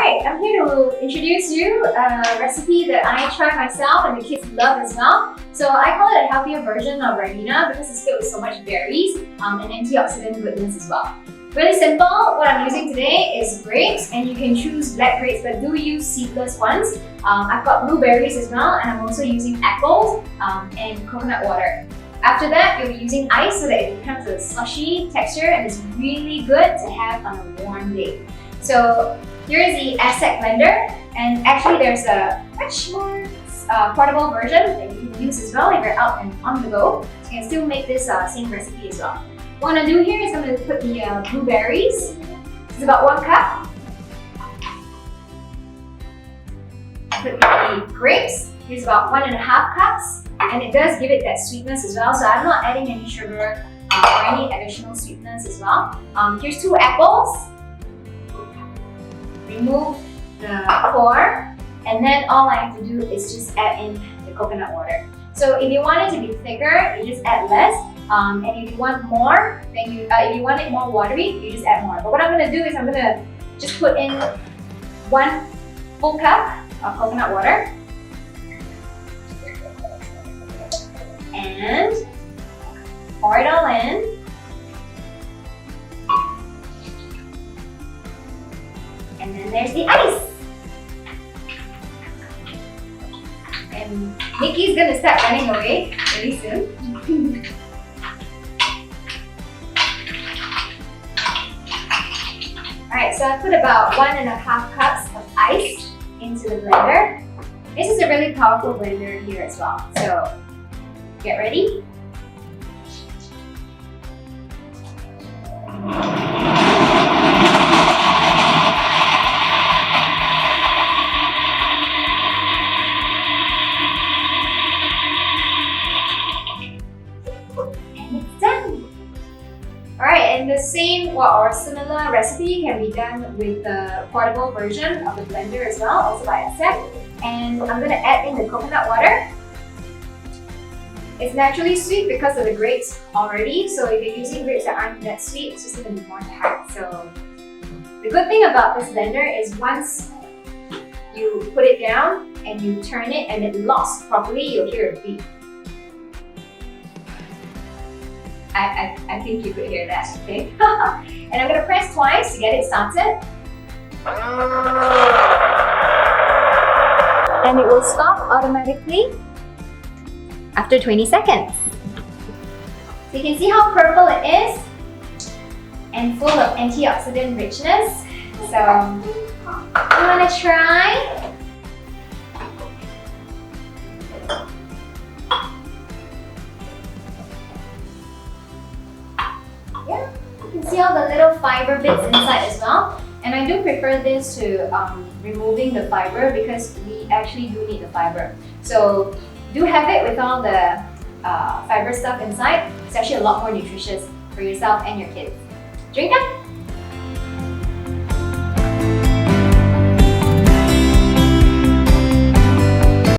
Alright, I'm here to introduce you a recipe that I try myself and the kids love as well. So I call it a healthier version of Ribena because it's filled with so much berries and antioxidant goodness as well. Really simple. What I'm using today is grapes, and you can choose black grapes, but do use seedless ones. I've got blueberries as well, and I'm also using apples and coconut water. After that, you'll be using ice so that it becomes a slushy texture and it's really good to have on a warm day. So here is the Aztech blender, and actually there's a much more portable version that you can use as well if you're out and on the go. So you can still make this same recipe as well. What I'm going to do here is I'm going to put the blueberries. It's about 1 cup. Put the grapes. Here's about 1.5 cups. And it does give it that sweetness as well. So I'm not adding any sugar or any additional sweetness as well. Here's 2 apples. Remove the core. And then all I have to do is just add in the coconut water. So if you want it to be thicker, you just add less. And if you want more, then if you want it more watery, you just add more. But what I'm going to do is I'm going to just put in 1 full cup of coconut water. And pour it all in. And then there's the ice. And Nikki's going to start running away really soon. Alright, so I put about 1.5 cups of ice into the blender. This is a really powerful blender here as well. So get ready. And it's done. Alright, and the same or similar recipe can be done with the portable version of the blender as well, also by Aztech. And I'm going to add in the coconut water. It's naturally sweet because of the grapes already, so if you're using grapes that aren't that sweet, it's just going to be more tart. So the good thing about this blender is once you put it down and you turn it and it locks properly, you'll hear a beep. I think you could hear that, okay? And I'm going to press twice to get it started. And it will stop automatically after 20 seconds. So you can see how purple it is and full of antioxidant richness. So you want to try? Yeah, you can see all the little fiber bits inside as well. And I do prefer this to removing the fiber because we actually do need the fiber. So do have it with all the fiber stuff inside. It's actually a lot more nutritious for yourself and your kids. Drink up!